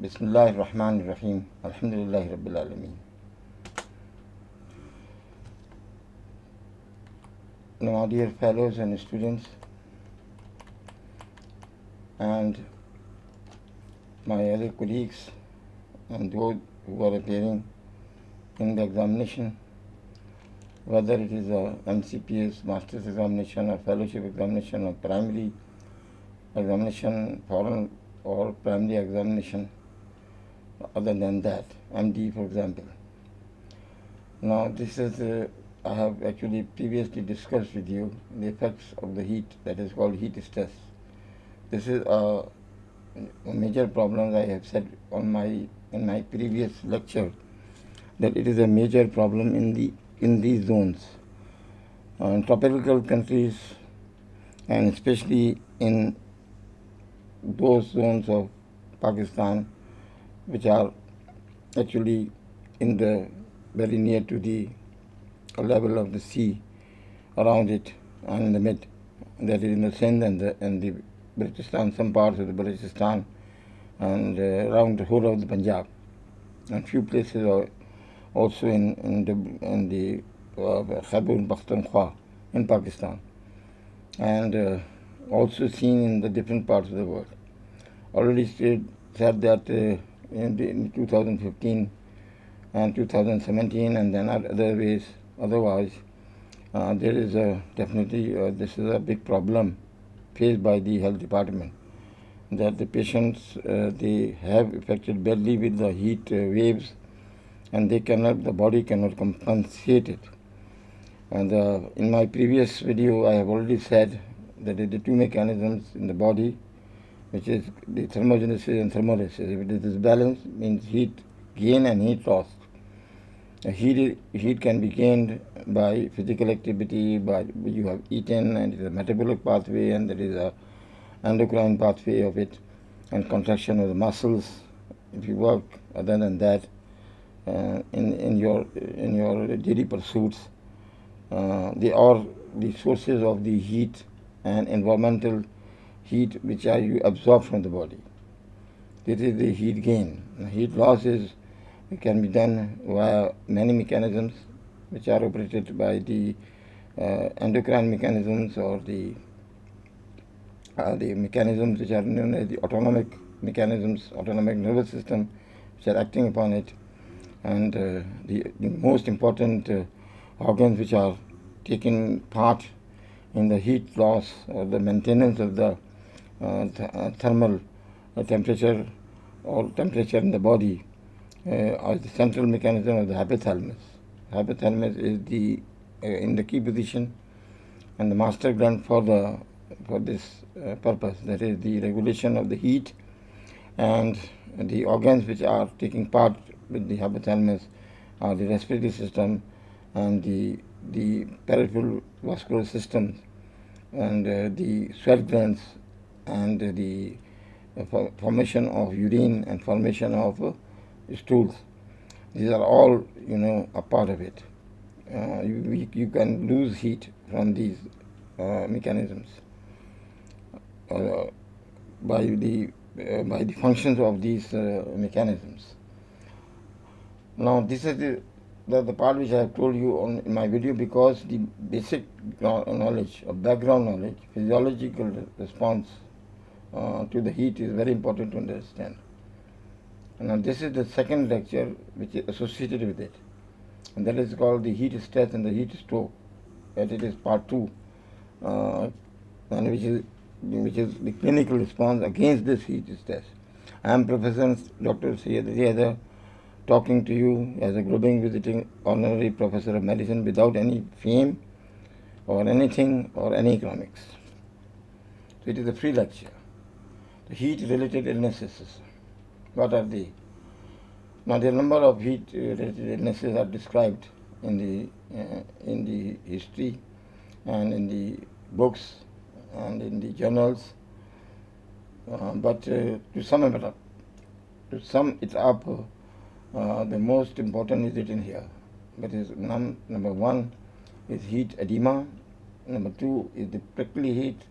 Bismillahir Rahmanir Rahim. Alhamdulillahi Rabbil Alameen. Now, dear fellows and students, and my other colleagues, and those who are appearing in the examination, whether it is a MCPS master's examination or fellowship examination or primary examination, foreign or primary examination, other than that, MD for example. Now this is, I have actually previously discussed with you the effects of the heat, that is called heat stress. This is a major problem. I have said in my previous lecture that it is a major problem in these zones. In tropical countries, and especially in those zones of Pakistan which are actually in the very near to the level of the sea around it, and in the mid, that is in the Sindh and the Balochistan, some parts of the Balochistan, and around the whole of the Punjab, and few places are also in the Khyber Pakhtunkhwa in Pakistan, and also seen in the different parts of the world. Already said that in 2015 and 2017, and then other ways. Otherwise, there is definitely this is a big problem faced by the health department, that the patients they have affected badly with the heat waves, and the body cannot compensate it. And in my previous video, I have already said that there are two mechanisms in the body, which is the thermogenesis and thermolysis. If it is disbalanced, means heat gain and heat loss. Heat can be gained by physical activity, by you have eaten, and it is a metabolic pathway, and there is a endocrine pathway of it, and contraction of the muscles if you work. Other than that, in your daily pursuits, they are the sources of the heat and environmental heat which are you absorb from the body. This is the heat gain. Heat loss can be done via many mechanisms which are operated by the endocrine mechanisms, or the mechanisms which are known as the autonomic mechanisms, autonomic nervous system, which are acting upon it, and the most important organs which are taking part in the heat loss or the maintenance of the thermal temperature or temperature in the body are the central mechanism of the hypothalamus. Hypothalamus is in the key position and the master gland for this purpose, that is the regulation of the heat, and the organs which are taking part with the hypothalamus are the respiratory system and the peripheral vascular systems, and the sweat glands, and the formation of urine and formation of stools. These are all a part of it. You can lose heat from these mechanisms by the functions of these mechanisms. Now this is the part which I have told you in my video, because the basic knowledge or background knowledge, physiological response to the heat is very important to understand. Now this is the second lecture which is associated with it, and that is called the heat stress and the heat stroke, and it is part 2, and which is the clinical response against this heat stress. I am Professor Dr. Syed Haider, talking to you as a Grobbing visiting honorary professor of medicine without any fame or anything or any economics. So it is a free lecture. The heat-related illnesses. What are they? Now, the number of heat-related illnesses are described in the history and in the books and in the journals. But to sum it up, the most important is written here. That is, number 1 is heat edema. Number 2 is the prickly heat.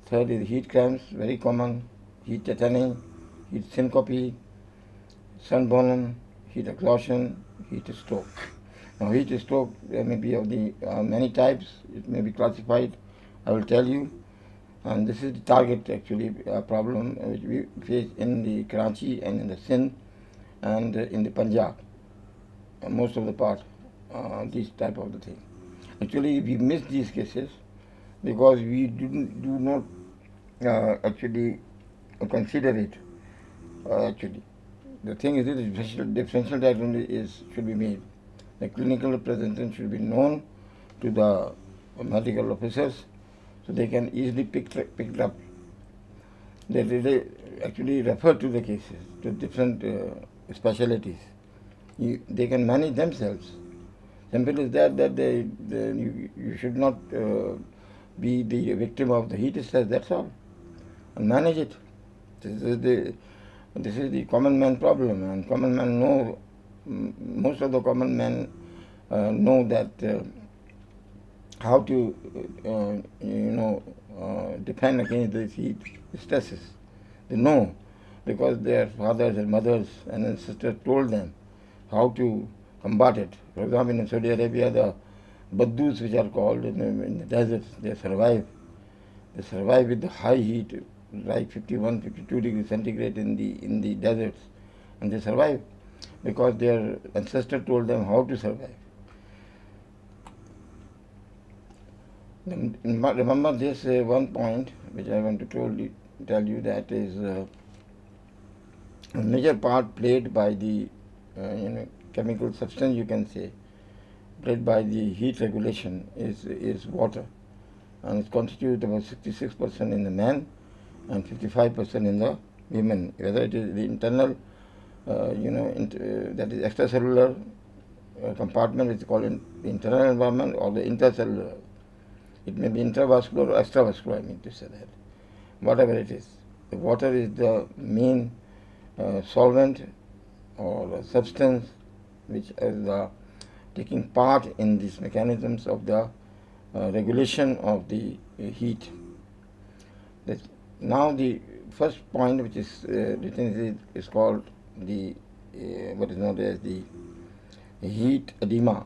Third is heat cramps, very common. Heat tetany, heat syncope, sunburn, heat exhaustion, heat stroke. Now, heat stroke may be of the many types. It may be classified. I will tell you. And this is the target actually problem which we face in the Karachi and in the Sindh and in the Punjab. Most of the part, this type of the thing. Actually, we miss these cases because we do not actually consider it. Actually, the thing is that differential diagnosis should be made. The clinical representation should be known to the medical officers so they can easily pick it up. They actually refer to the cases, to different specialties. They can manage themselves. Simple is that you should not be the victim of the heat stress, that's all. And manage it. This is the common man problem, and common man know, most of the common men know that how to defend against these heat stresses. They know because their fathers and mothers and ancestors told them how to combat it. For example, in Saudi Arabia, the Baddus, which are called in the deserts, they survive. They survive with the high heat, like 51, 52 degrees centigrade in the deserts, and they survive because their ancestors told them how to survive. Remember this one point which I want to tell you, that is a major part played by the chemical substance, you can say, played by the heat regulation is water, and it constitutes about 66% in the men and 55% in the women. Whether it is the internal, that is extracellular compartment, which is called the internal environment, or the intercellular. It may be intravascular or extravascular, I mean to say that. Whatever it is, the water is the main solvent or substance which is taking part in these mechanisms of the regulation of the heat. Now the first point which is written is called the what is known as the heat edema.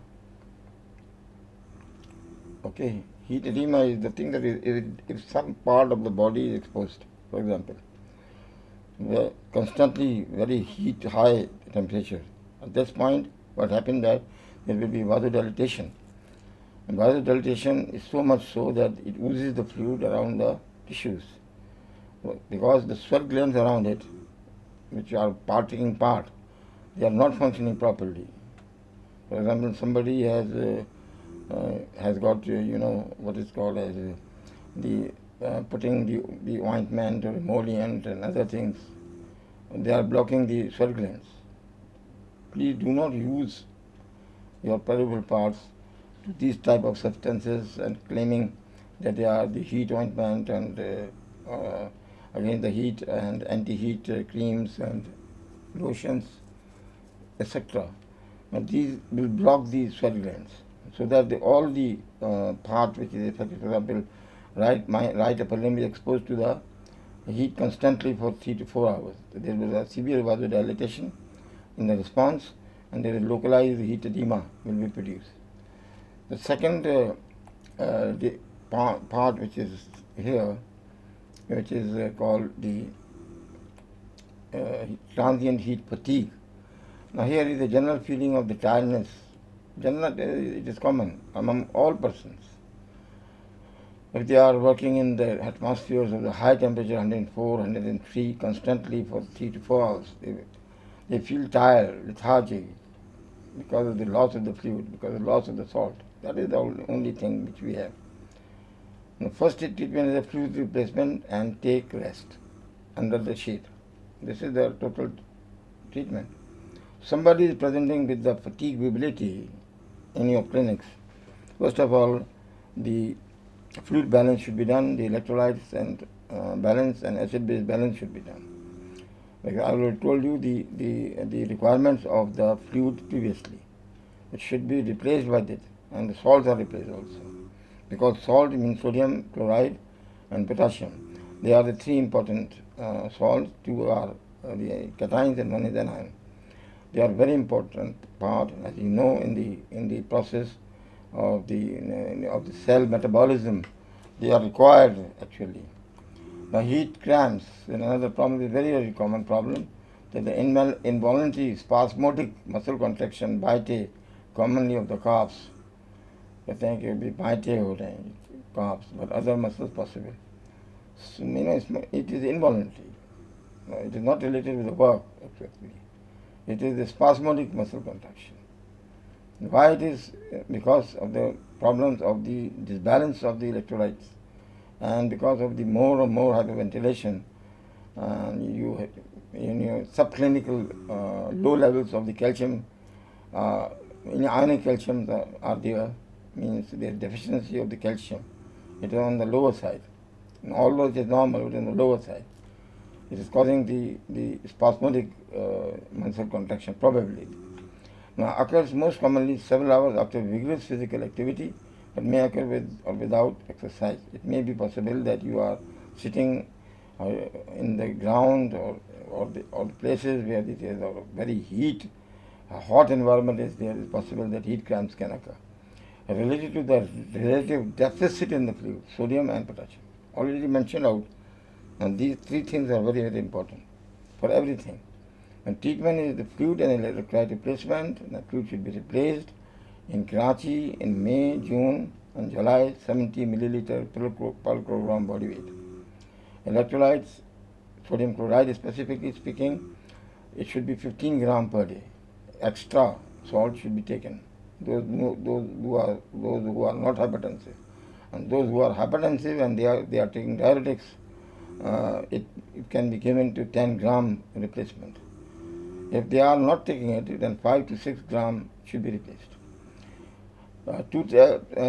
Okay, heat edema is the thing that if some part of the body is exposed, for example, constantly very high temperature. At this point, what happened that there will be vasodilatation. And vasodilatation is so much so that it oozes the fluid around the tissues, because the sweat glands around it, which are taking part, they are not functioning properly. For example, somebody has got what is called as the putting the ointment or emollient and other things. They are blocking the sweat glands. Please do not use your peripheral parts to these type of substances and claiming that they are the heat ointment and against the heat and anti-heat creams and lotions, etc. But these will block the sweat glands, so that all the part which is affected, for example, my right upper limb is exposed to the heat constantly for 3 to 4 hours. There will be a severe vasodilatation in the response, and there is localized heat edema will be produced. The second the part which is here, which is called the transient heat fatigue. Now here is a general feeling of the tiredness. It is common among all persons. If they are working in the atmospheres of the high temperature, 104, 103, constantly for 3 to 4 hours, they feel tired, lethargic, because of the loss of the fluid, because of the loss of the salt. That is the only thing which we have. The first treatment is a fluid replacement and take rest under the shade. This is the total treatment. Somebody is presenting with the fatigue ability in your clinics. First of all, the fluid balance should be done, the electrolytes and balance and acid-base balance should be done. Like I already told you the requirements of the fluid previously. It should be replaced by it, and the salts are replaced also. Because salt means sodium, chloride and potassium. They are the three important salts. Two are the cations and one is anion. They are very important part, as you know, in the process of the cell metabolism. They are required actually. Now heat cramps is another problem, is a very very common problem. That the involuntary spasmodic muscle contraction, bite, commonly of the calves. कहते हैं कि भी बाइटे हो रहे हैं calves, but other muscles possible. So, it is involuntary. No, it is not related with the work exactly. It is the spasmodic muscle contraction. Why it is? Because of the problems of the disbalance of the electrolytes, and because of the more and more hyperventilation, you in your subclinical low levels of the calcium, ionic calcium are there, means there is deficiency of the calcium. It is on the lower side. And although it is normal, it is on the lower side. It is causing the spasmodic muscle contraction, probably. Now, occurs most commonly several hours after vigorous physical activity, but may occur with or without exercise. It may be possible that you are sitting in the ground or the places where it is a very a hot environment is there. It is possible that heat cramps can occur. Related to the relative deficit in the fluid, sodium and potassium. Already mentioned out, and these three things are very, very important for everything. And treatment is the fluid and electrolyte replacement. The fluid should be replaced in Karachi in May, June, and July, 70 milliliter per kilogram body weight. Electrolytes, sodium chloride specifically speaking, it should be 15 gram per day. Extra salt should be taken. Those who are not hypertensive, and those who are hypertensive and they are taking diuretics, it can be given to 10 gram replacement. If they are not taking it, then 5 to 6 gram should be replaced. Two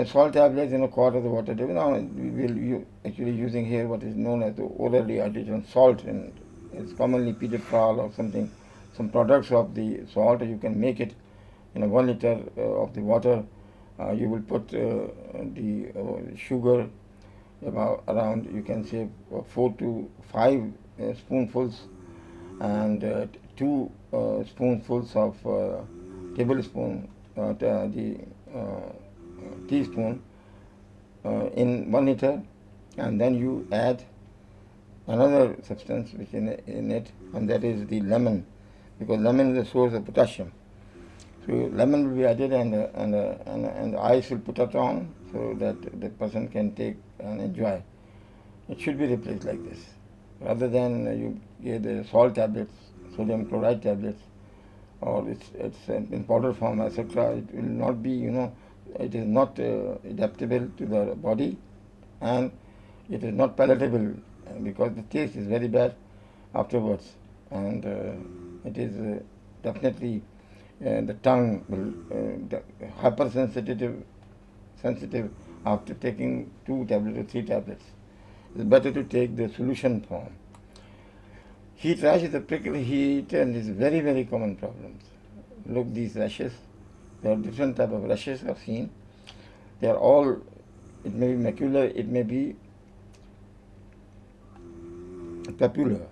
salt tablets in a quart of the water. Now we will actually using here what is known as the orally artificial salt, and it's commonly Pidafral or something, some products of the salt. You can make it in 1 liter of the water. You will put the sugar about around, you can say 4 to 5 spoonfuls, and 2 spoonfuls of tablespoon, the teaspoon in 1 liter, and then you add another substance which in it, and that is the lemon, because lemon is a source of potassium. So lemon will be added, and the ice will put it on so that the person can take and enjoy. It should be replaced like this, rather than you get the salt tablets, sodium chloride tablets, or it's in powder form, etc. It will not be, it is not adaptable to the body, and it is not palatable because the taste is very bad afterwards, and it is definitely the tongue will hypersensitive after taking 2 tablets or 3 tablets. It's better to take the solution form. Heat rash is a prickly heat and is very, very common problem. Look, these rashes. There are different type of rashes I've seen. They are all, it may be macular, it may be papular,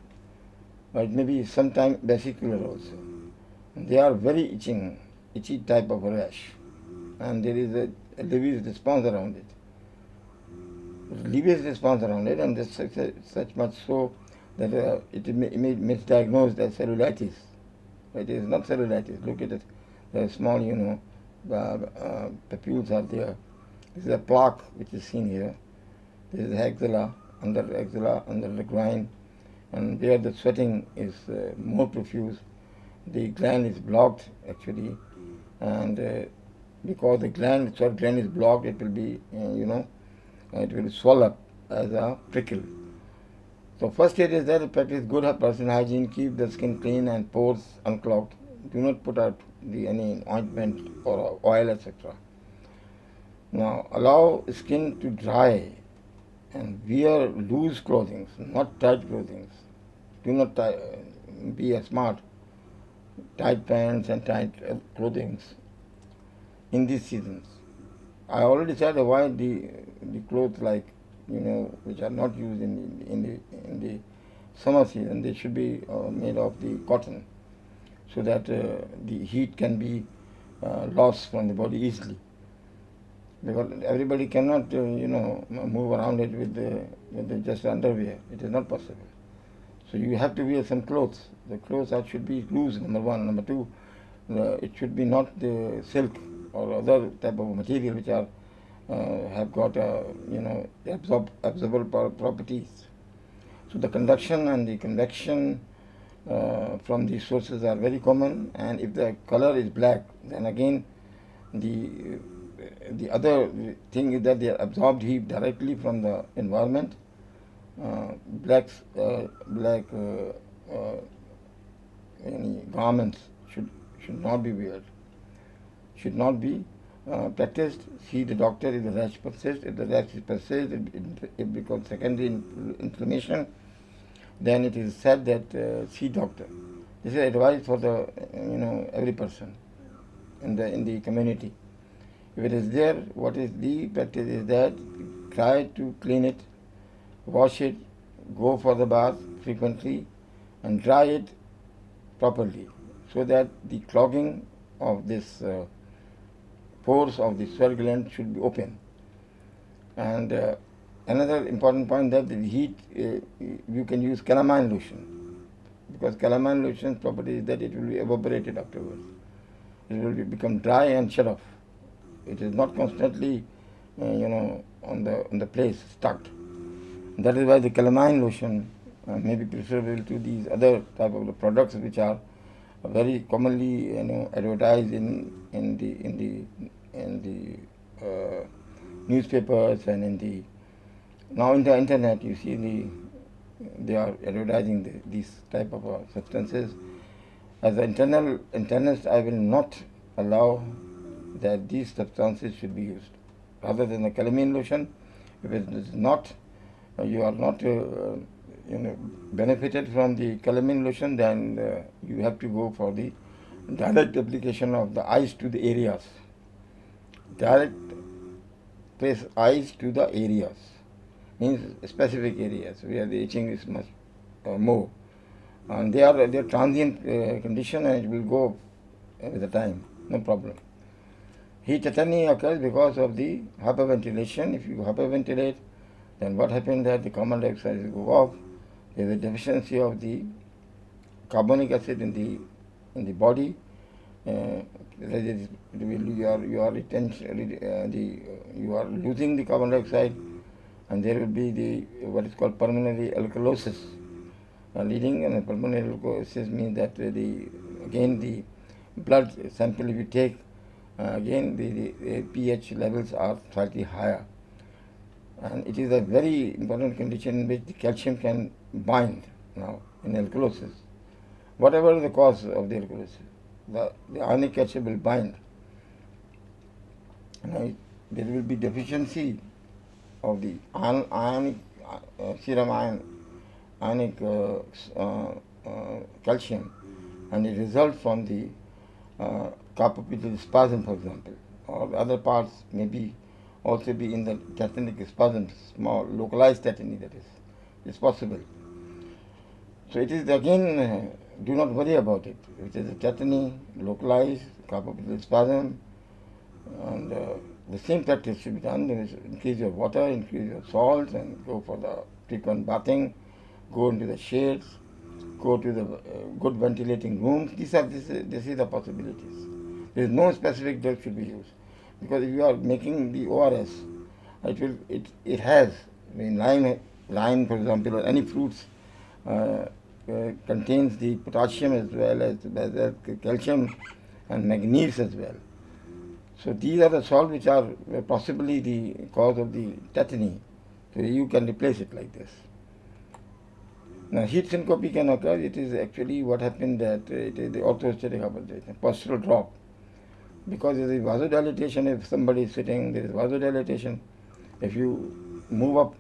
or it may be sometimes vesicular also. And they are very itchy type of rash, and there is a Levy's response around it. Levy's response around it, and this such much so that it may misdiagnosed as cellulitis. It is not cellulitis. Look at it. The small, papules are there. This is a plaque which is seen here. This is the axilla, under the groin, and there the sweating is more profuse. The gland is blocked actually, and because the sweat gland is blocked, it will be, it will swell up as a prickle. So first aid is that practice good personal hygiene, keep the skin clean and pores unclogged. Do not put out any ointment or oil, etc. Now allow skin to dry and wear loose clothing, not tight clothing. Do not be smart. Tight pants and tight clothing in these seasons. I already said avoid the clothes like which are not used in the summer season, they should be made of the cotton, so that the heat can be lost from the body easily. Because everybody cannot, move around it with just underwear. It is not possible. So you have to wear some clothes. The clothes should be loose, number one. Number two, it should be not the silk or other type of material which are have got absorbable properties. So the conduction and the convection from these sources are very common, and if the color is black, then again the other thing is that they are absorbed heat directly from the environment. Black any garments should not be wear, should not be practiced. See the doctor if the rash persists. If the rash persists, it becomes secondary inflammation. Then it is said that see doctor. This is advice for the every person in the community. If it is there, what is the practice is that try to clean it, wash it, go for the bath frequently, and dry it properly, so that the clogging of this pores of the sweat gland should be open. And another important point that the heat, you can use calamine lotion, because calamine lotion's property is that it will be evaporated afterwards. It will become dry and shut off. It is not constantly, on the place stuck. That is why the calamine lotion may be preferable to these other type of the products which are very commonly, advertised in the newspapers and in the internet. You see they are advertising these type of substances. As an internist, I will not allow that these substances should be used. Rather than the calamine lotion, if it is not, you are not benefited from the calamine lotion, then you have to go for the direct application of the ice to the areas. Direct place ice to the areas, means specific areas where the itching is much more. And they are transient condition, and it will go with the time, no problem. Heat tetany occurs because of the hyperventilation. If you hyperventilate, then what happens that the carbon dioxide will go off. There is a deficiency of the carbonic acid in the body. You are losing the carbon dioxide, and there will be what is called pulmonary alkalosis leading. And pulmonary alkalosis means that the blood sample if you take, again the pH levels are slightly higher, and it is a very important condition in which the calcium can bind now in alkalosis. Whatever the cause of the alkalosis, the ionic calcium will bind. Now, there will be deficiency of the ionic serum ionic calcium, and it results from the carpopitular spasm, for example, or the other parts may be also be in the tetanic spasm, small localized tetany, that is. It's possible. So it is again, do not worry about it. It is a tetany, localized, carpopitular spasm, and the same practice should be done. There is increase your water, increase your salt, and go for the frequent bathing, go into the shades, go to the good ventilating rooms. This is the possibilities. There is no specific drug should be used, because if you are making the ORS, it has, I mean, lime, for example, or any fruits contains the potassium as well as calcium and manganese as well. So these are the salts which are possibly the cause of the tetany. So you can replace it like this. Now, heat syncope can occur. It is actually what happened that it is the orthostatic hypotension, postural drop. Because there is vasodilatation, if somebody is sitting, there is vasodilatation. If you move up,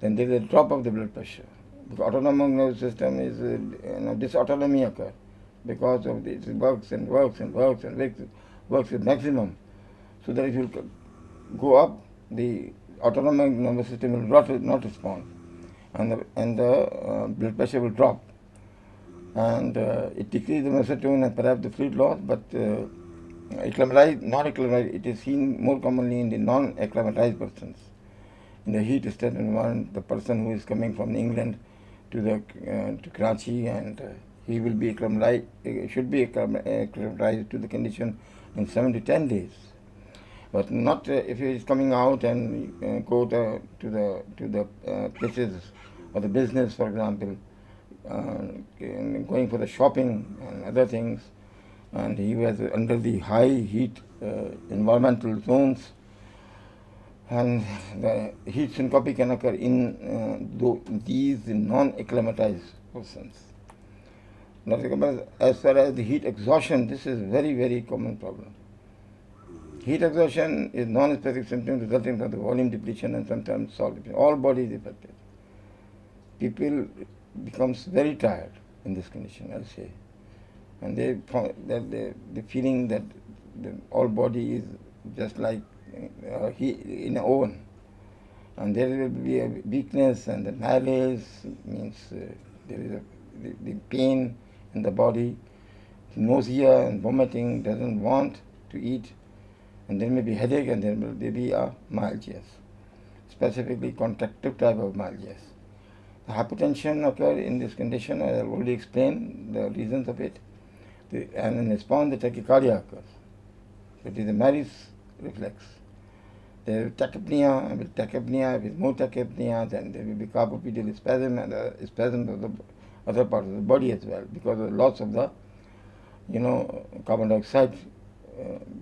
then there is a drop of the blood pressure. The autonomic nervous system is, dysautonomy occurs because of this. It works with maximum. So that if you go up, the autonomic nervous system will not respond. and the blood pressure will drop, and it decreases the muscle tone and perhaps the fluid loss. But acclimatized, non-acclimatized, it is seen more commonly in the non-acclimatized persons. In the heat stress environment, the person who is coming from England to Karachi, and he will be acclimatized, should be acclimatized to the condition in 7 to 10 days. But not if he is coming out and go to the places or the business, for example, going for the shopping and other things, and he was under the high heat environmental zones, and the heat syncope can occur in these non-acclimatized persons. As far as the heat exhaustion, this is very, very common problem. Heat exhaustion is non-specific symptom resulting from the volume depletion and sometimes salt depletion. All body is affected. People becomes very tired in this condition, I'll say, and the feeling that the all body is just like heat in an oven, and there will be a weakness and the malaise means there is the pain in the body, nausea and vomiting, doesn't want to eat, and there may be headache, and there will be a myalgias, specifically contractive type of myalgias. The hypertension occurs in this condition. I have already explained the reasons of it. And in response, the tachycardia occurs. So it is a Maris reflex. There is tachypnea. With tachypnea, with more tachypnea, then there will be carpopedial spasm and spasm of the other parts of the body as well, because of the loss of the carbon dioxide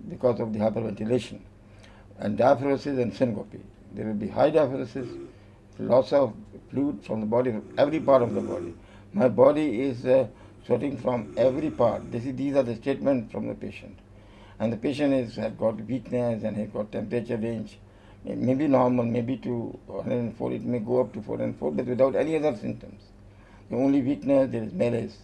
because of the hyperventilation, and diaphoresis and syncope. There will be high diaphoresis, loss of fluid from the body, from every part of the body. My body is sweating from every part. These are the statements from the patient. And the patient has got weakness and has got temperature range, maybe normal, maybe to 104, it may go up to 404, but without any other symptoms. The only weakness, there is malaise,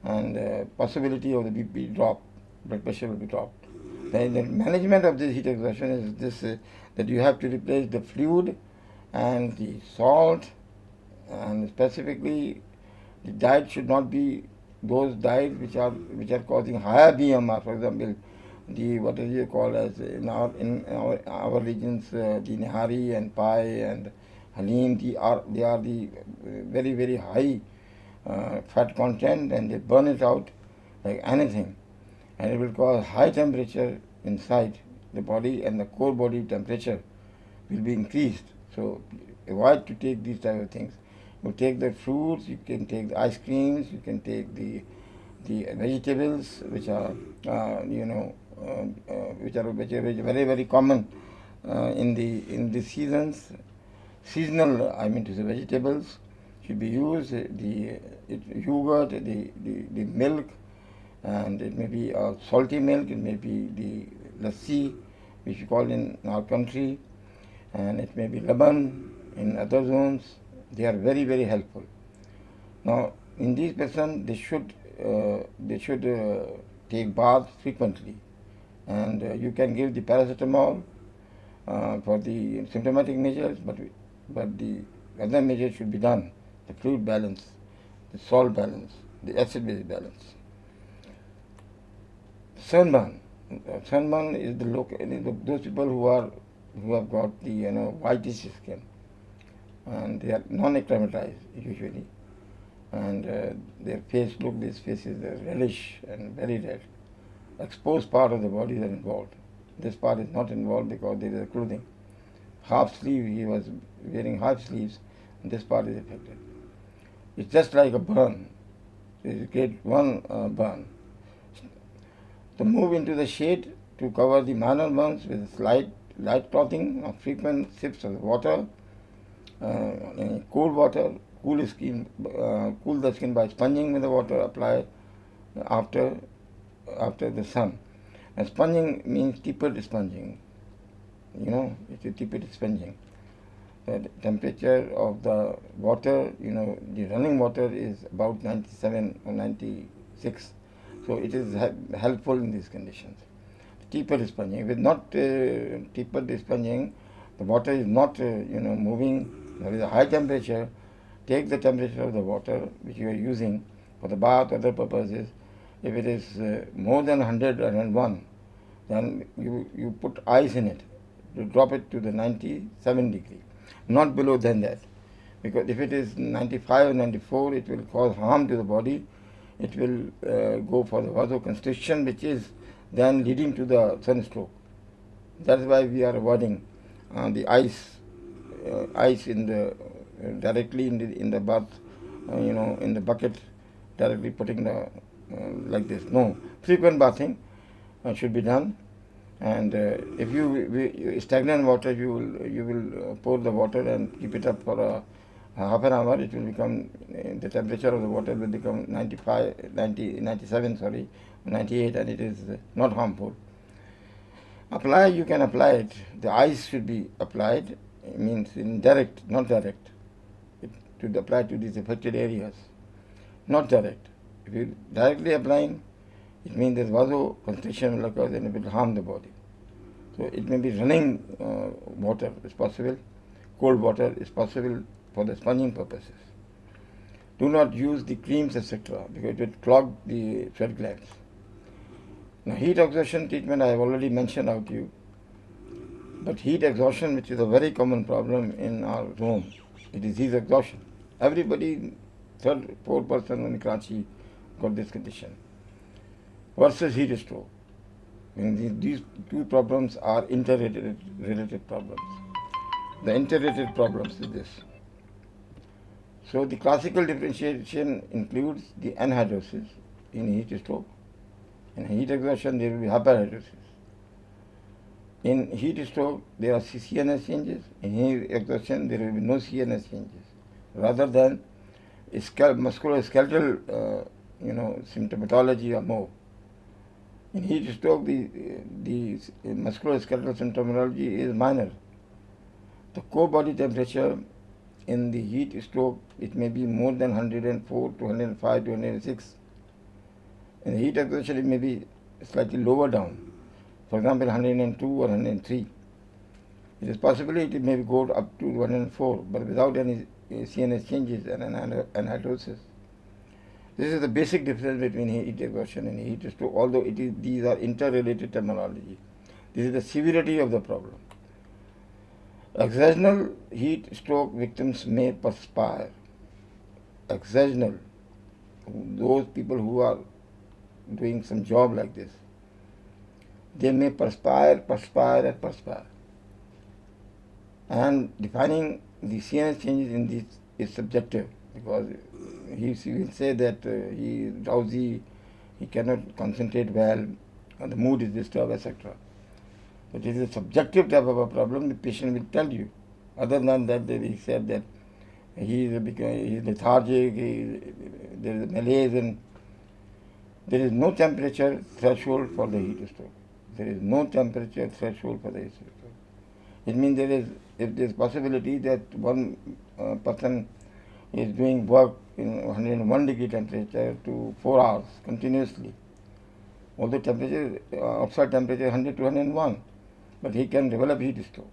and possibility of the BP drop, blood pressure will be dropped. The management of this heat exhaustion is this, that you have to replace the fluid and the salt, and specifically the diet should not be those diets which are causing higher BMR. For example, the what is it called as in our regions, the nihari and pai and halim, they are the very, very high fat content, and they burn it out like anything, and it will cause high temperature inside the body, and the core body temperature will be increased. So avoid to take these type of things. You take the fruits, you can take the ice creams, you can take the vegetables which are which are very, very common in the seasons. Seasonal, I mean to say, vegetables should be used. The yogurt, the milk, and it may be salty milk, it may be the lassi, which we call in our country, and it may be laban in other zones. They are very, very helpful. Now, in these persons, they should take baths frequently, and you can give the paracetamol for the symptomatic measures, but the other measures should be done: the fluid balance, the salt balance, the acid-base balance. Sunburn. Sunburn is those people who have got the whitish skin, and they are non-acclimatized usually, and their face these faces are reddish and very red. Exposed part of the body is involved. This part is not involved because there is a clothing. Half sleeve, he was wearing half sleeves, and this part is affected. It's just like a burn. It's a grade 1 burn. To move into the shade, to cover the minor burns with light clothing, frequent sips of water, cool water, cool the skin by sponging with the water applied after the sun. And sponging means tepid sponging. It's a tepid sponging. The temperature of the water, the running water is about 97 or 96. So it is helpful in these conditions. Tepid sponging. If it's not tepid sponging, the water is not moving. There is a high temperature. take the temperature of the water which you are using for the bath or other purposes. If it is more than 100 or 101, then you put ice in it to drop it to the 97 degree, not below than that. Because if it is 95 or 94, it will cause harm to the body. It will go for the vasoconstriction, which is then leading to the sunstroke. That's why we are avoiding the ice in the directly in the bath, in the bucket, directly putting the like this. No, frequent bathing should be done. And if stagnant water, you will pour the water and keep it up for a half an hour. It will become the temperature of the water will become 97, sorry, 98, and it is not harmful. Apply, you can apply it. The ice should be applied. It means indirect, not direct. It should apply to these affected areas, not direct. If you directly applying, it means that vasoconstriction will occur and it will harm the body. So it may be running water is possible, cold water is possible for the sponging purposes. Do not use the creams, etc., because it will clog the sweat glands. Now, heat exhaustion treatment I have already mentioned out to you. But heat exhaustion, which is a very common problem in our home, it is heat exhaustion. Everybody, third, fourth person in Karachi got this condition. Versus heat stroke. These two problems are interrelated problems. The interrelated problems is this. So the classical differentiation includes the anhidrosis in heat stroke. In heat exhaustion, there will be hyperhidrosis. In heat stroke, there are CNS changes. In heat exhaustion, there will be no CNS changes. Rather than musculoskeletal, symptomatology or more. In heat stroke, the musculoskeletal symptomatology is minor. The core body temperature in the heat stroke, it may be more than 104 to 105 to 106. In the heat exhaustion, it may be slightly lower down. For example, 102 or 103. It is possible it may go up to 104, but without any CNS changes and anhidrosis. This is the basic difference between heat exhaustion and heat stroke, although these are interrelated terminology. This is the severity of the problem. Exertional heat stroke victims may perspire. Exertional, those people who are doing some job like this, they may perspire. And defining the CNS changes in this is subjective, because he will say that he is drowsy, he cannot concentrate well, the mood is disturbed, etc. But it is a subjective type of a problem, the patient will tell you. Other than that, he said that he is lethargic, there is malaise, and there is no temperature threshold for the heat stroke. There is no temperature threshold for the heat stroke. It means if there is possibility that one person is doing work in 101 degree temperature to 4 hours continuously, although temperature, outside temperature 100 to 101, but he can develop heat stroke.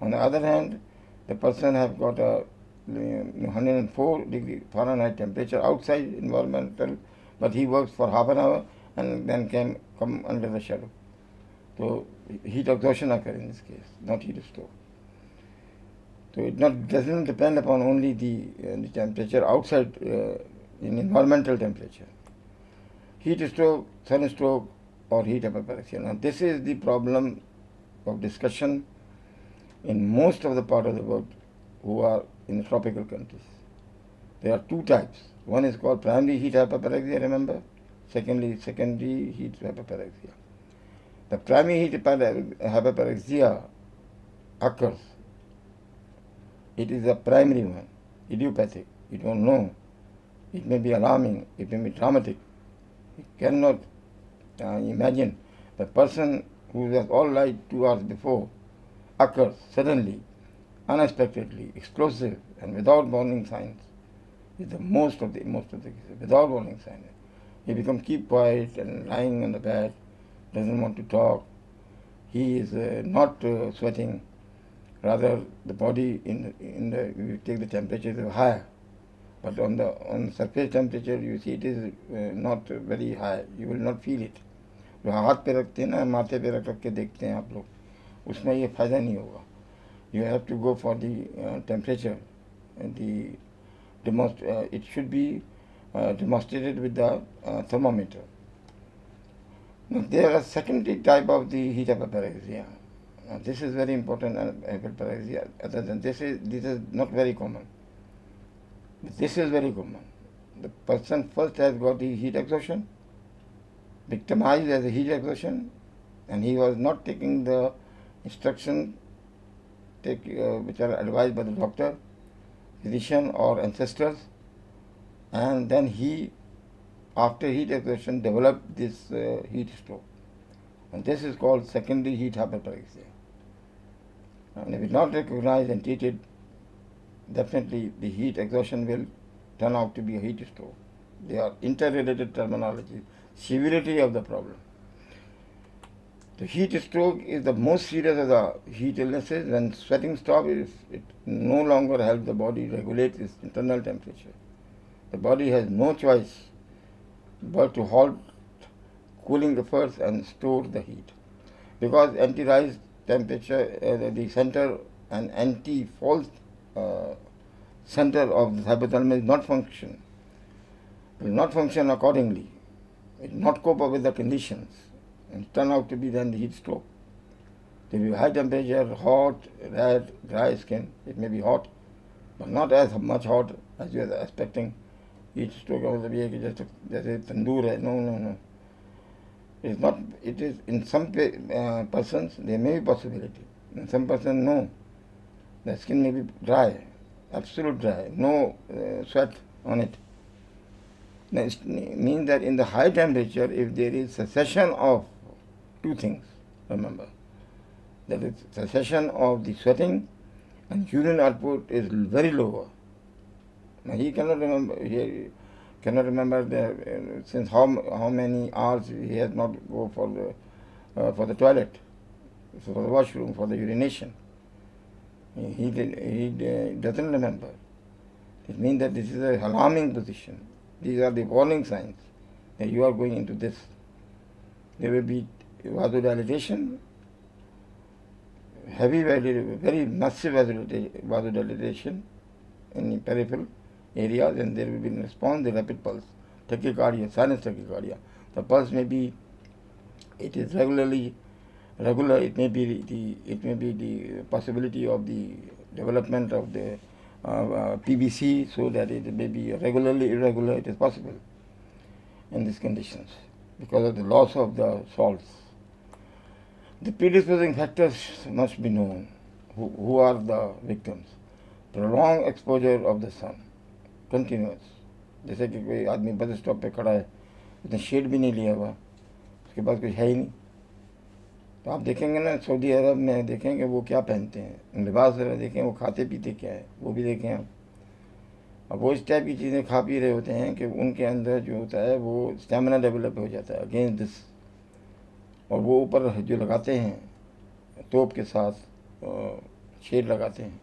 On the other hand, the person have got a 104 degree Fahrenheit temperature outside environmental, but he works for half an hour and then can come under the shadow. So heat exhaustion occurs in this case, not heat stroke. So it doesn't depend upon only the temperature outside in environmental temperature. Heat stroke, sunstroke, or heat hyperparexia. Now this is the problem of discussion in most of the part of the world who are in the tropical countries. There are two types. One is called primary heat hyperparexia, remember? Secondly, secondary heat hyperparexia. The primary heat hyperparexia occurs. It is a primary one, idiopathic. You don't know. It may be alarming. It may be traumatic. You cannot imagine the person who was all right 2 hours before occurs suddenly, unexpectedly, explosive, and without warning signs. It's the most of the cases, without warning signs. He keep quiet and lying on the bed, doesn't want to talk. He is not sweating. Rather, the body you take the temperature is higher. But on the surface temperature, you see it is not very high. You will not feel it. जो हाथ पे रखते हैं ना, माथे पे रख के देखते हैं आप लोग, उसमें ये फ़ायदा नहीं होगा. You have to go for the temperature. It should be demonstrated with the thermometer. Now, there are secondary type of the heat hyperparexia. This is very important hyperparexia. Other than this is not very common. This is very common. The person first has got the heat exhaustion, victimized as a heat exhaustion, and he was not taking the instruction which are advised by the doctor, physician or ancestors, and then he, after heat exhaustion, developed this heat stroke. And this is called secondary heat hyperparexia. And if it's not recognized and treated, definitely the heat exhaustion will turn out to be a heat stroke. They are interrelated terminology. Severity of the problem. The heat stroke is the most serious of the heat illnesses. When sweating stops, it no longer helps the body regulate its internal temperature. The body has no choice but to halt cooling efforts and store the heat. Because anti-rise temperature, the center and anti-fall center of the hypothalamus is not function. It will not function accordingly. It will not cope up with the conditions and turn out to be then the heat stroke. There will be high temperature, hot, red, dry skin. It may be hot, but not as much hot as you are expecting. Heat stroke का मतलब ये है कि जैसे तंदूर है. No. It's not. It is in some persons there may be possibility. In some persons no. The skin may be dry, absolute dry, no sweat on it. It means that in the high temperature, if there is cessation of two things, remember, that is cessation of the sweating and urine output is very lower. Now he cannot remember since how many hours he has not go for the toilet, for the washroom, for the urination. He doesn't remember. It means that this is a alarming position. These are the warning signs that you are going into this. There will be vasodilatation, heavy, very massive vasodilatation in the peripheral areas, and there will be in response the rapid pulse, tachycardia, sinus tachycardia. The pulse may be, it is regular. It may be the possibility of the development of the PBC, so that it may be regularly irregular. It is possible in these conditions because of the loss of the salts. The predisposing factors must be known. Who are the victims? Prolonged exposure of the sun, continuous. जैसे कि कोई आदमी bus stop पे खड़ा है, उसने shade भी नहीं लिया हुआ, उसके पास कुछ है ही नहीं. तो आप देखेंगे ना सऊदी अरब में, देखेंगे वो क्या पहनते हैं, लिबास देखें, वो खाते पीते क्या है, वो भी देखें आप. अब वो इस टाइप की चीज़ें खा पी रहे होते हैं कि उनके अंदर जो होता है वो स्टेमिना डेवलप हो जाता है अगेंस्ट दिस. और वो ऊपर जो लगाते हैं तोप के साथ शेड लगाते हैं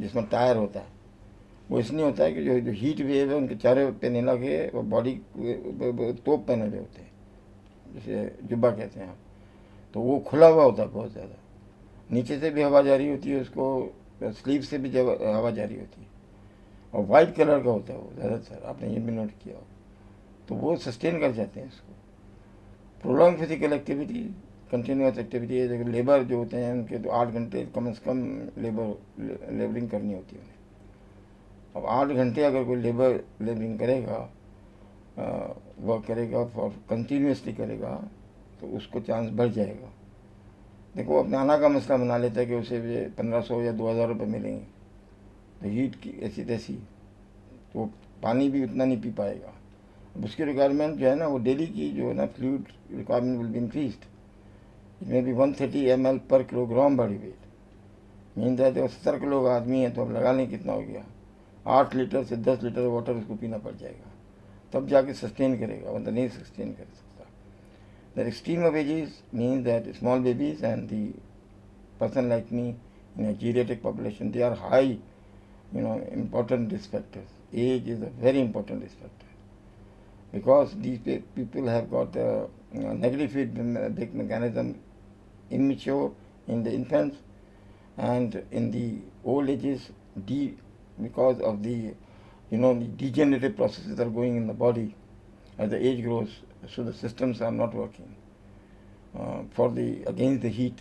जिसमें टायर होता है, वो इसलिए होता है कि जो हीट वेव है उनके चारों पे नहीं लगे, वो बॉडी तोप पहने हुए होते हैं, जैसे जुब्बा कहते हैं आप. तो वो खुला हुआ होता है बहुत ज़्यादा, नीचे से भी हवा जारी होती है, उसको स्लीव से भी हवा जारी होती है, और वाइट कलर का होता है वो ज़्यादातर, आपने ये भी नोट किया हो. तो वो सस्टेन कर जाते हैं इसको. Prolong physical activity, continuous activity है. जैसे लेबर जो होते हैं उनके तो 8 घंटे कम से कम लेबरिंग करनी होती है उन्हें. अब 8 घंटे अगर कोई लेबरिंग करेगा, वर्क करेगा, फॉर कंटिन्यूसली करेगा, तो उसको चांस बढ़ जाएगा. देखो अपने आना का मसला बना लेता है कि उसे 1500 या 2000 रुपये मिलेंगे, तो हीट की ऐसी तैसी, तो पानी भी उतना नहीं पी पाएगा. अब उसकी रिक्वायरमेंट जो है ना, वो डेली की जो है ना fluid requirement will be increased. It may be 130 ml पर kilogram body weight. Mean that 70 kilo का आदमी है, तो अब लगा लें कितना हो गया, 8 लीटर से 10 लीटर वाटर उसको पीना पड़ जाएगा, तब जाके सस्टेन करेगा, वरना नहीं सस्टेन कर सकता. The extreme of ages means that small babies and the person like me in a geriatric population, they are high, important risk factors. age is a very important risk factor, because these people have got the negative feedback mechanism immature in the infants, and in the old ages, because of the the degenerative processes are going in the body as the age grows, so the systems are not working for the against the heat.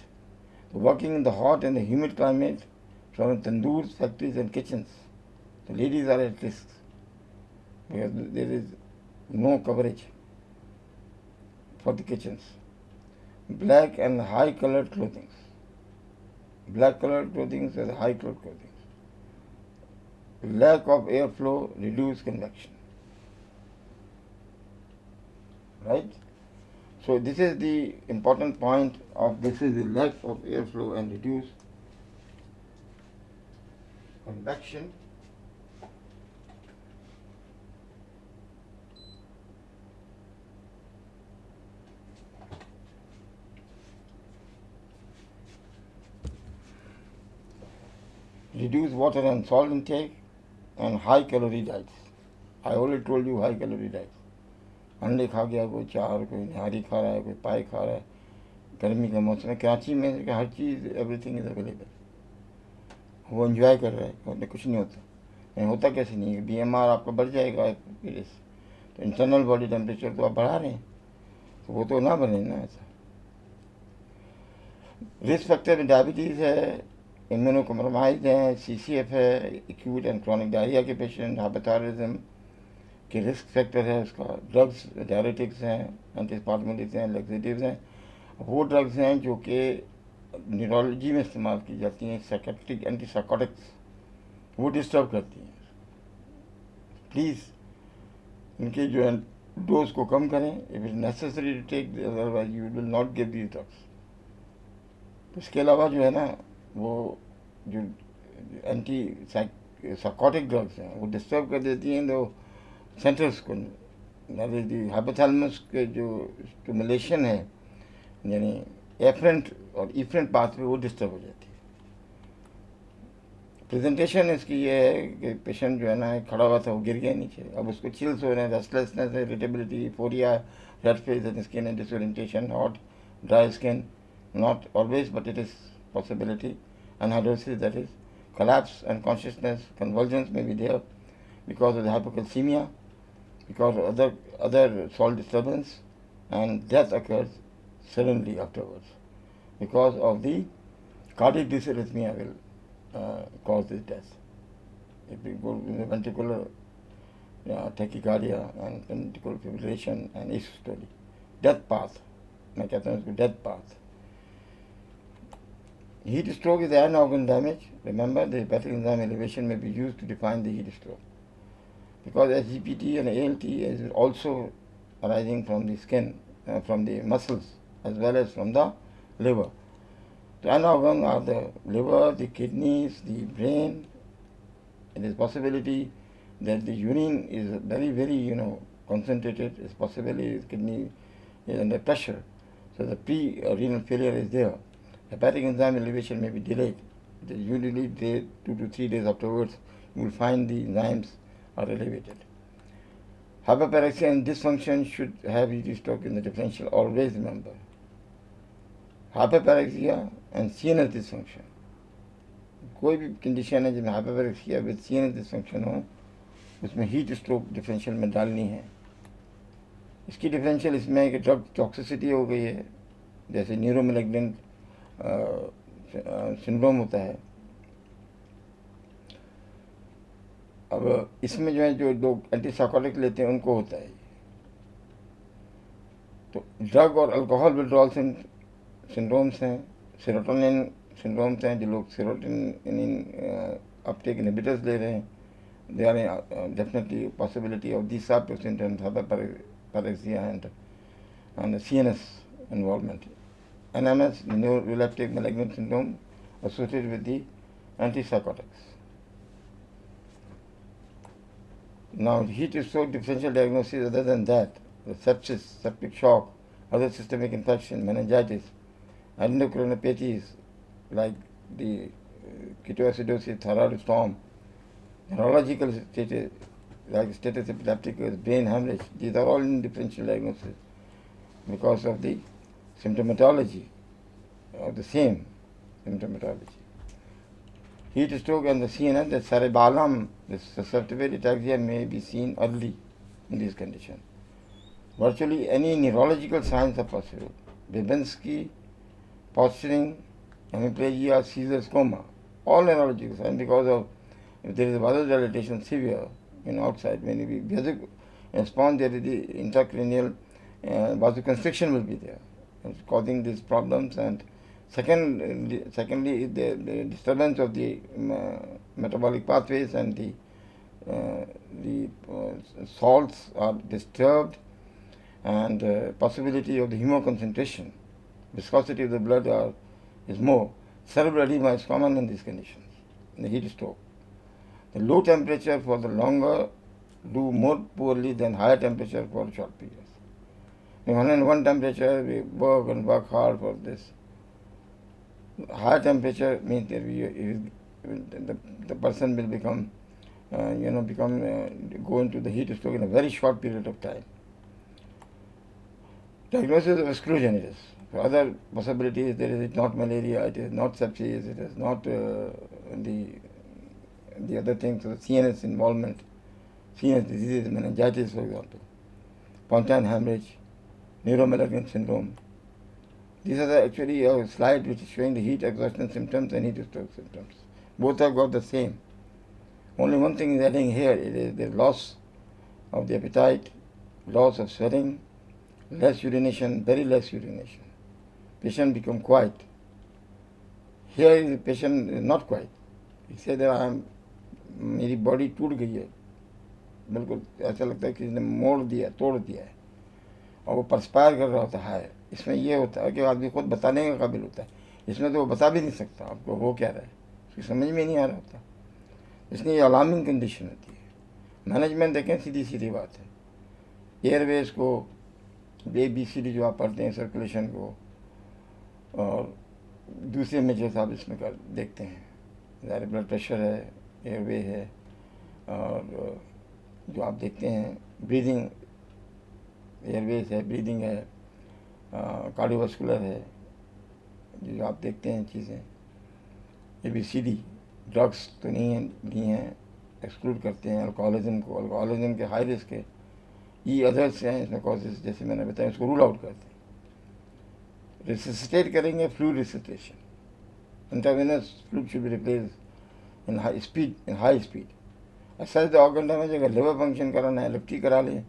So working in the hot and the humid climate, from tandoors, factories, and kitchens, the ladies are at risk because there is no coverage for the kitchens. Black and high colored clothing. Black colored clothing is high colored clothing. Lack of airflow reduce convection. Right? So this is the important point of this is the lack of airflow and reduce convection. Reduce water and salt intake and high calorie diets. I already told you high calorie diets. अंडे खा गया कोई, चार कोई निहारी खा रहा है, कोई पाई खा रहा है. गर्मी के मौसम में कराची में हर चीज़ एवरीथिंग इज़ अवेलेबल. वो एंजॉय कर रहा है, उन्हें कुछ नहीं होता. नहीं होता कैसे नहीं है, BMR आपका बढ़ जाएगा पीरियड से. तो इंटरनल बॉडी टेम्परेचर तो आप बढ़ा रहे हैं, तो वो तो ना बने ना ऐसा. रिस्क फैक्टर में डायबिटीज़ है, इम्यूनो कॉम्प्रोमाइज है, CCF है, एक्यूट एंड क्रॉनिक डायरिया के पेशेंट, हाइपोथायरॉयडिज्म के रिस्क फैक्टर है उसका. ड्रग्स डायरेटिक्स हैं, एंटीस्पाजमोटिक्स हैं, लैक्सेटिव्स हैं. वो ड्रग्स हैं जो कि न्यूरोलॉजी में इस्तेमाल की जाती हैं, साइकेट्रिक एंटीसाइकोटिक्स, वो डिस्टर्ब करती हैं. प्लीज़ इनके जो है डोज को कम करें. If it necessary to take, otherwise you will not give these drugs. इसके अलावा जो है ना, वो जो एंटी साइकोटिक ड्रग्स हैं वो डिस्टर्ब कर देती हैं तो सेंटर्स को, हाइपोथैलेमस के जो स्टिमुलेशन है, यानी एफरेंट और इफरेंट पाथवे, वो डिस्टर्ब हो जाती है. प्रेजेंटेशन इसकी ये है कि पेशेंट जो है ना खड़ा हुआ था वो गिर गया नीचे, अब उसको चिल्स हो रहे हैं, रेस्टलेसनेस है, irritability, phoria, red face and skin and disorientation, hot dry skin, not always but it is possibility, anhidrosis, that is collapse and consciousness, convulsions may be there because of the hypocalcemia, because of other salt disturbance, and death occurs suddenly afterwards because of the cardiac dysarrhythmia will cause this death. If we go in the ventricular tachycardia and ventricular fibrillation and asystole, death path, मैं कहता हूँ इसको death path. Heat stroke is iron organ damage. Remember, the hepatic enzyme elevation may be used to define the heat stroke, because SGPT and ALT is also arising from the skin, from the muscles, as well as from the liver. The iron organ are the liver, the kidneys, the brain. It is possibility that the urine is very, very concentrated. It's possibly the kidney is under pressure, so the pre-renal failure is there. Hepatic enzyme elevation may be delayed. Usually 2 to 3 days afterwards, you will find the enzymes are elevated. Hyperparaxia and dysfunction should have heat stroke in the differential. Always remember. Hyperparaxia and CNS dysfunction. कोई भी condition है जिसमें हाइपरपैरेक्सिया with CNS dysfunction हो, उसमें heat stroke differential में डालनी है. इसकी डिफरेंशियल इसमें है कि ड्रग टॉक्सिसिटी हो गई है, जैसे न्यूरोमैलिग्नेंट सिंड्रोम होता है. अब इसमें जो है जो लोग एंटीसाइकोटिक लेते हैं उनको होता है. तो ड्रग और अल्कोहल विड्रॉल सिंड्रोम्स हैं, सेरोटोनिन सिंड्रोम्स हैं, जो लोग सेरोटोनिन अपटेक इनहिबिटर्स ले रहे हैं, they are definitely possibility of this type of symptoms, hyperpyrexia and CNS involvement. NMS, neuroleptic malignant syndrome, associated with the antipsychotics. Now, heat stroke differential diagnosis, other than that, the sepsis, septic shock, other systemic infection, meningitis, endocrinopathies like the ketoacidosis, thyroid storm, neurological status, like status epilepticus, brain hemorrhage. These are all in differential diagnosis because of the symptomatology of the same symptomatology. Heat stroke and the CNS, the cerebellum, the susceptible ataxia may be seen early in these conditions. Virtually any neurological signs are possible. Babinski, posturing, hemiplegia, seizures, coma, all neurological signs because of if there is vasodilatation severe outside, when you be response, there is the intracranial vasoconstriction will be there, it's causing these problems. And secondly, the disturbance of the metabolic pathways and the salts are disturbed, and possibility of the hemoconcentration, viscosity of the blood is more. Cerebral edema is common in these conditions, in the heat stroke. The low temperature for the longer do more poorly than higher temperature for short periods. In 101 temperature, we work and work hard for this. Higher temperature means that the person will become, go into the heat stroke in a very short period of time. Diagnosis of exclusion it is. For other possibilities, there is not malaria, it is not sepsis, it is not the other things, the CNS involvement, CNS diseases, meningitis, for example, pontine hemorrhage, neuromalagan syndrome. These are actually a slide which is showing the heat exhaustion symptoms and heat stroke symptoms. Both have got the same. Only one thing is adding here, it is the loss of the appetite, loss of sweating, less urination, very less urination. Patient become quiet. Here the patient is not quiet. He said that मेरी body टूट गई है, बिल्कुल ऐसा लगता है कि किसी ने मोड़ दिया, तोड़ दिया है, और वो परस्पायर कर रहा होता है. इसमें ये होता है कि आदमी खुद बताने के काबिल होता है, इसमें तो वो बता भी नहीं सकता आपको हो क्या रहा है, उसकी समझ में नहीं आ रहा होता. इसलिए अलार्मिंग कंडीशन होती है. मैनेजमेंट देखें, सीधी सीधी बात है. एयरवेज को, ABCD जो आप पढ़ते हैं, सर्कुलेशन को, और दूसरे मेजर्स आप इसमें कर देखते हैं. ज़्यादा ब्लड प्रेशर है, एयरवे है, और जो आप देखते हैं ब्रीदिंग, एयरवेज है, ब्रीदिंग है, कार्डियोवास्कुलर है, जो आप देखते हैं चीज़ें. ABCD ड्रग्स तो नहीं है, एक्सक्लूड करते हैं. अल्कोहलिज्म को, अल्कोहलिज्म के हाई रिस्क है. अदर्स हैं इसमें कॉजेज, जैसे मैंने बताया, उसको रूल आउट करते हैं. रिसिसिटेट करेंगे, fluid resuscitation, intravenous fluid should be replace in high speed. Exercise the organ damage, अगर लिवर फंक्शन कराना है LFT करा लें,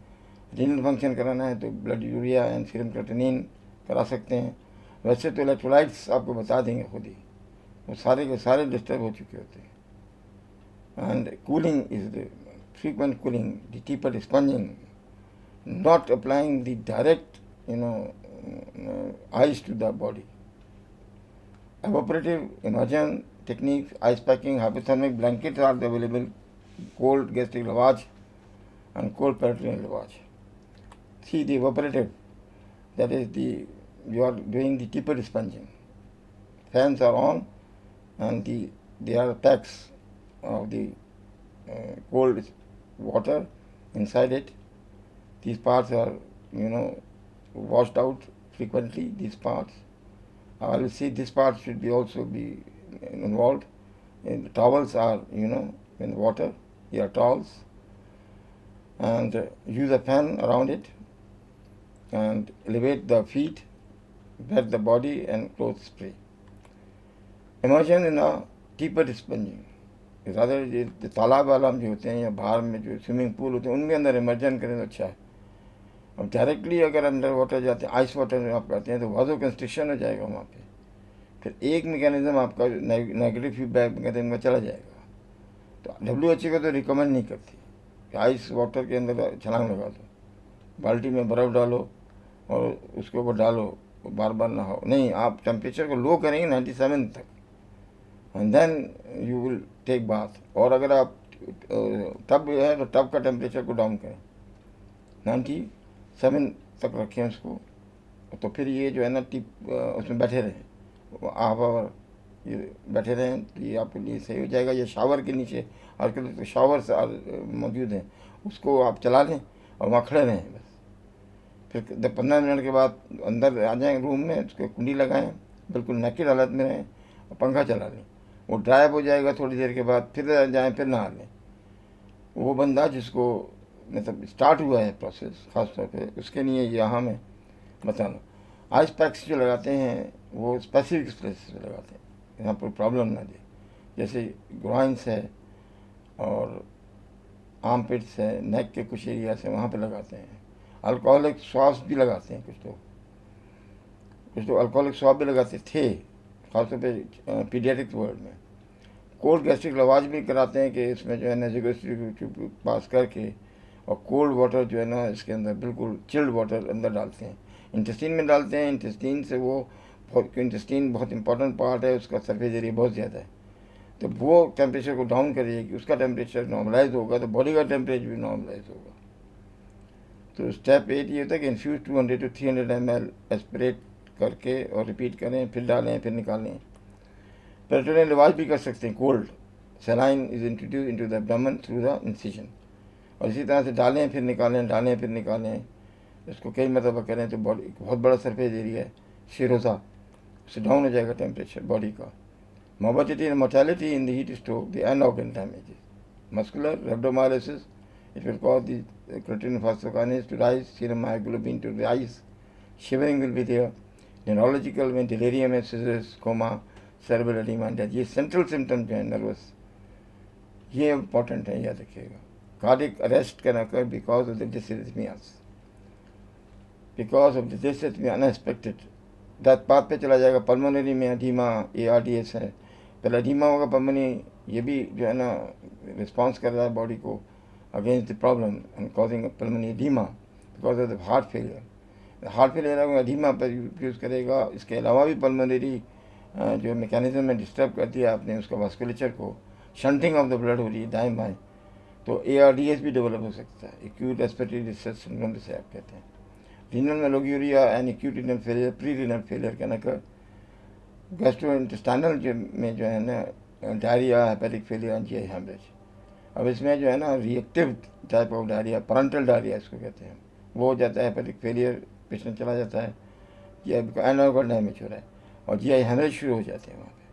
रीनल फंक्शन कराना है तो blood urea and serum creatinine करा सकते हैं. वैसे तो इलेक्ट्रोलाइट्स आपको बता देंगे खुद ही, वो सारे के सारे डिस्टर्ब हो चुके होते हैं. And cooling is the frequent cooling, the tipper spongin, not applying the direct ice to the body. Evaporative immersion techniques, ice packing, hypothermic blankets are available, cold gastric lavage and cold peritoneal lavage. See the evaporative, that is you are doing the deeper sponging. Fans are on and there are packs of the cold water inside it. These parts are washed out frequently, these parts. I will say this part should also be involved. And towels are, in water, here are towels. And use a fan around it and elevate the feet, wet the body and clothes spray. Immersion in a deeper sponging. Rather, the तालाब वाला जो होते हैं या बाहर में जो swimming pool होते हैं उनके अंदर इमर्जन करें तो अच्छा है. अब डायरेक्टली अगर अंडर वाटर जाते हैं, आइस वाटर में आप करते हैं तो वाजो कंस्ट्रिक्शन हो जाएगा वहाँ पे. फिर एक मैकेनिज्म आपका नेगेटिव फीडबैक मैकेनिज्म में चला जाएगा. तो WHO को तो रिकमेंड नहीं करती कि आइस वाटर के अंदर छलांग लगा दो, बाल्टी में बर्फ़ डालो और उसके ऊपर डालो, बार बार नहाओ. नहीं, आप टेम्परेचर को लो करेंगे 97 तक, and then you will take bath. और अगर आप टब है तो टब का टेम्परेचर को डाउन करें, 97 तक रखें उसको. तो फिर ये जो है ना टिप उसमें बैठे रहें, हाफ आवर ये बैठे रहें तो ये आपके लिए सही हो जाएगा. ये शावर के नीचे आजकल तो शावर्स मौजूद हैं, उसको आप चला लें और वहाँ खड़े रहें बस। फिर 15 मिनट के बाद अंदर आ जाएँ रूम में, उसको कुंडी लगाएं, बिल्कुल नेकेड हालत में रहें और पंखा चला लें। वो ड्राई हो जाएगा थोड़ी देर के बाद, फिर जाएँ फिर नहा लें। वो बंदा जिसको मतलब स्टार्ट हुआ है प्रोसेस ख़ास तौर पे, उसके लिए यहाँ मैं बताना, आइस पैक्स जो लगाते हैं वो स्पेसिफिक प्लेसेस पे लगाते हैं यहाँ पर प्रॉब्लम ना दे, जैसे ग्रॉइंस है और आर्म पिट्स है, नेक के कुछ एरियाज है वहाँ पे लगाते हैं। अल्कोहलिक स्वाब्स भी लगाते हैं कुछ तो अल्कोहलिक स्वाब भी लगाते थे खासतौर पे पीडियाट्रिक वर्ल्ड में। कोल्ड गैस्ट्रिक लवाज भी कराते हैं कि इसमें जो है नेज़ोगेस्ट्रिक पास करके और कोल्ड वाटर जो है ना इसके अंदर बिल्कुल चिल्ड वाटर अंदर डालते हैं, इंटेस्टीन में डालते हैं। इंटेस्टीन से वो इंटेस्टीन बहुत इंपॉर्टेंट पार्ट है, उसका सरफेस एरिया बहुत ज़्यादा है, तो वो टेम्परेचर को डाउन करेगी, उसका टेम्परेचर नॉर्मलाइज होगा तो बॉडी का टेम्परेचर भी नॉर्मलाइज होगा। तो स्टेप 8 ये होता है कि इन्फ्यूज 200 to 300 ml एस्पिरेट करके और रिपीट करें, फिर डालें फिर निकालें। पेरिटोनियल लिवाज भी कर सकते हैं cold, saline is introduce into the abdomen through the incision, और इसी तरह से डालें फिर निकालें, डालें फिर निकालें। इसको कई मरतबा करें तो बॉडी बहुत बड़ा सरफेस एरिया है, शिरोजा, उससे डाउन हो जाएगा टेम्परेचर बॉडी का। Morbidity and mortality in the heat stroke, the end organ damages, muscular rhabdomyolysis, it will cause the creatine phosphokinase to rise, serum myoglobin to rise, shivering will be there, neurological में delirium है, seizures, coma, cerebral edema, death, ये central symptom जो है nervous, ये important है, याद रखिएगा। Cardiac arrest can occur because of the dysrhythmias, because of the dysrhythmia unexpected death path पे चला जाएगा। पल्मोनरी में एडीमा ARDS है, पहले एडीमा होगा पल्मोनरी, ये भी जो है ना रिस्पॉन्स कर रहा है बॉडी को against the problem and causing pulmonary oedema because of the heart failure. Heart failure है एडीमा पर यूज़ करेगा। इसके अलावा भी पल्मोनरी जो मैकेनिज्म में डिस्टर्ब कर दिया आपने उसका वास्कुलेचर को, शंटिंग ऑफ द ब्लड हो रही है दाएं बाएं, तो ARDS भी डेवलप हो सकता है, एक्यूट रेस्पिरेटरी डिस्ट्रेस सिंड्रोम जिसे आप कहते हैं। Renal myoglobinuria and acute renal failure, pre renal failure can occur. Gastrointestinal में जो है ना diarrhoea, hepatic failure, GI haemorrhage. अब इसमें जो है ना reactive type of diarrhoea, parenteral diarrhoea इसको कहते हैं, वो हो जाता है, हेपेटिक फेलियर पेशेंट चला जाता है, या एंड ऑर्गन डैमेज हो रहा है और GI हेमरेज शुरू हो जाते हैं वहाँ पे।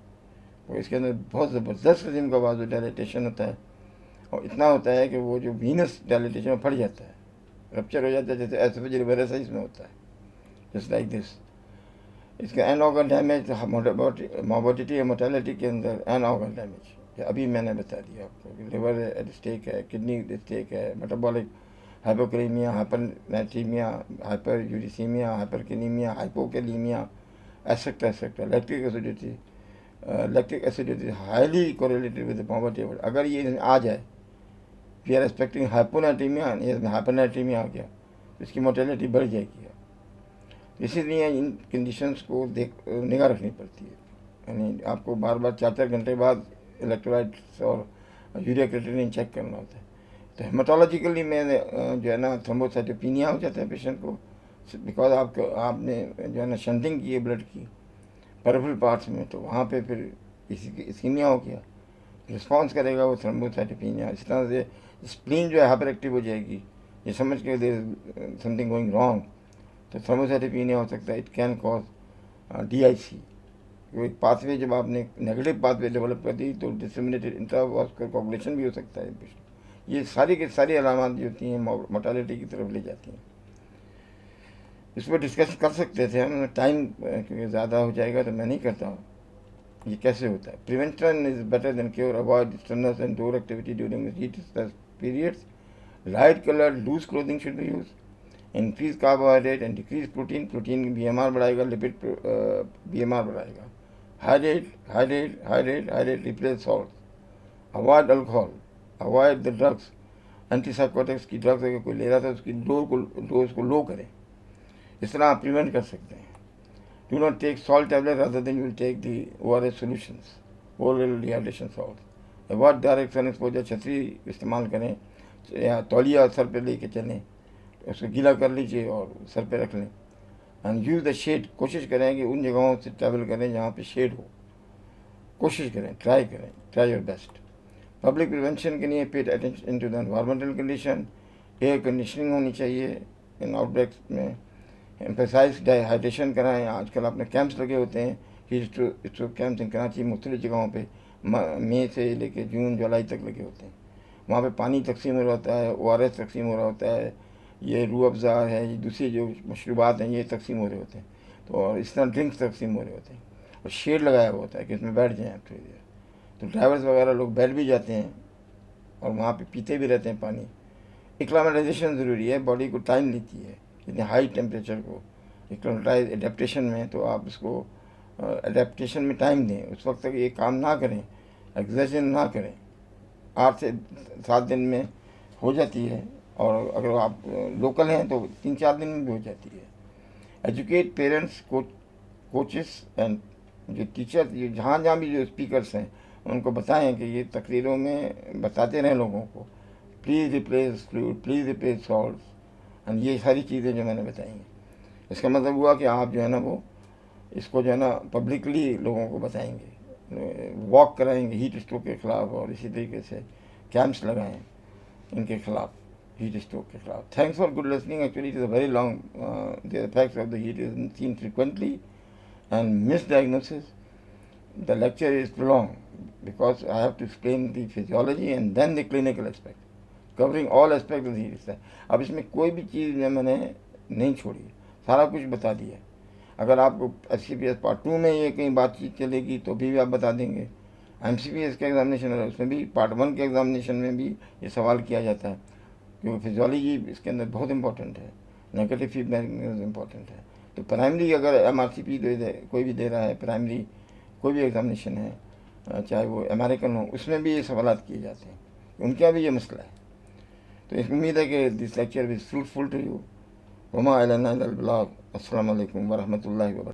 तो इसके अंदर बहुत ज़बरदस्त किस्म का वाजो डायलिटेशन होता है, और इतना होता है कि वो जो वीनस डायलिटेशन फट जाता है, रप्चर हो जाता है, जैसे एसोफेजियल वेरेसाइज में होता है, जस्ट लाइक दिस। इसका एन ऑर्गन डैमेज, मोर्बिडिटी या मोर्टेलिटी के अंदर एन ऑर्गन डैमेज अभी मैंने बता दिया आपको, लिवर एट स्टेक है, किडनी एट स्टेक है, metabolic hypocalcaemia, hypernatraemia, hyperuricaemia, hyperkalaemia, hypokalaemia, etcetera, lactic acidity highly correlated with morbidity. अगर ये आ जाए, we are expecting hyponatraemia, hypernatraemia आ गया तो इसकी मोर्टेलिटी बढ़ जाएगी। इसीलिए इन कंडीशंस को निगाह रखनी पड़ती है, यानी आपको बार बार 4-4 घंटे बाद इलेक्ट्रोलाइट्स और यूरिया क्रिएटिनिन चेक करना होता है। तो हेमाटोलॉजिकली में जो है ना थ्रोम्बोसाइटोपिनिया हो जाता है पेशेंट को, बिकॉज आपने जो है ना शंटिंग की है ब्लड की पेरिफेरल पार्ट्स में, तो वहाँ पे फिर इस्कीमिया हो गया, रिस्पॉन्स करेगा वो थ्रोम्बोसाइटोपिनिया। इस तरह से स्प्लीन जो है हाइपर एक्टिव हो जाएगी, ये समझ के देयर समथिंग गोइंग रॉन्ग, तो थ्रोम्बोसाइटोपिनिया हो सकता है। इट कैन कॉज DIC, वो एक पाथवे, जब आपने नेगेटिव पाथवे डेवलप कर दी तो डिसमिनेटेड इंट्रावास्कुलर कोगुलेशन भी हो सकता है। ये सारी की सारी अलामत जो होती हैं मोर्टालिटी की तरफ ले जाती हैं। इस पर डिस्कस कर सकते थे हम, टाइम क्योंकि ज़्यादा हो जाएगा तो मैं नहीं करता हूँ। ये कैसे होता है? Prevention is better than cure. Avoid strenuous and door activity during heat periods. Light colour loose clothing should be use. Increase carbohydrate and decrease protein. Protein BMR बढ़ाएगा, लिपिड BMR बढ़ाएगा। Hydrate replace salt. Avoid alcohol, avoid the drugs. Antipsychotics की drugs अगर कोई ले रहा था उसकी dose को लो करें, इस तरह आप प्रिवेंट कर सकते हैं। Do not take salt tablet rather than you will take the ORS solutions, oral dehydration salt. Avoid direct sun exposure, छतरी इस्तेमाल करें या तौलिया सर पे लेके चलें, उसको गीला कर लीजिए और सर पे रख लें। एंड यूज़ द शेड, कोशिश करें कि उन जगहों से ट्रैवल करें जहाँ पे शेड हो, कोशिश करें, try your best. Public prevention के लिए paid attention to the environmental condition, air conditioning होनी चाहिए इन आउटब्रेक्स में, एम्फेसाइज हाइड्रेशन कराएं। आजकल अपने कैंप्स लगे होते हैं, heat stroke camps in Karachi मुख्तलिफ जगहों पे मई से लेकर जून जुलाई तक लगे होते हैं। वहाँ पे पानी तकसीम हो रहा होता है, ORS तकसीम हो रहा होता है, ये रूह अफ़ज़ा है, ये दूसरी जो मशरूबात हैं ये तकसीम हो रहे होते हैं, तो और इस तरह ड्रिंक्स तकसीम हो रहे होते हैं, और शेड लगाया हुआ होता है कि इसमें बैठ जाएँ आप थोड़ी देर। तो ड्राइवर्स वगैरह लोग बैठ भी जाते हैं और वहाँ पे पीते भी रहते हैं पानी। एक्लामेटाइजेशन ज़रूरी है, बॉडी को टाइम लेती है इतने हाई टेम्परेचर को एक्लामेटाइज एडेप्टेशन में, तो आप इसको एडेप्टेशन में टाइम दें, उस वक्त तक ये काम ना करें, एक्सरसाइज ना करें। 8 से 7 दिन में हो जाती है, और अगर आप लोकल हैं तो 3-4 दिन में भी हो जाती है। एजुकेट पेरेंट्स, कोचेस एंड जो टीचर, जहाँ जहाँ भी जो स्पीकर्स हैं उनको बताएं कि ये तकरीरों में बताते रहें लोगों को, please replace fluid, please replace salt, and ये सारी चीज़ें जो मैंने बताई हैं। इसका मतलब हुआ कि आप जो है ना वो इसको जो है ना पब्लिकली लोगों को बताएंगे, वॉक कराएंगे हीट स्ट्रोक के ख़िलाफ़, और इसी तरीके से कैंप्स लगाएं इनके खिलाफ, हीट स्ट्रोक के खिलाफ। Thanks for good listening. Actually it is a very long, the effects of the heat is seen frequently and misdiagnosis. The lecture is prolonged because I have to explain the physiology and then the clinical aspect, covering all aspects of the heat stress. अब इसमें कोई भी चीज़ मैंने नहीं छोड़ी, सारा कुछ बता दिया। अगर आपको SCPS पार्ट 2 में ये कहीं बातचीत चलेगी तो भी आप बता देंगे। MCPS का एग्जामिनेशन है, उसमें भी पार्ट 1 के एग्जामिनेशन में भी ये सवाल किया जाता है, क्योंकि फिजियोलॉजी इसके अंदर बहुत इंपॉर्टेंट है, नेगेटिव फीडबैक इंपॉर्टेंट है। तो प्राइमरी अगर MRCP कोई भी दे रहा है, प्राइमरी कोई भी एग्जामिनेशन है, चाहे वो अमेरिकन हो, उसमें भी ये सवाल किए जाते हैं, उनका भी ये मसला है। तो इसमें उम्मीद है कि this lecture is fruitful to you. वमा अलैना इल्लल बलाग। अस्सलामु अलैकुम वरहमतुल्लाहि वबरकातुहू।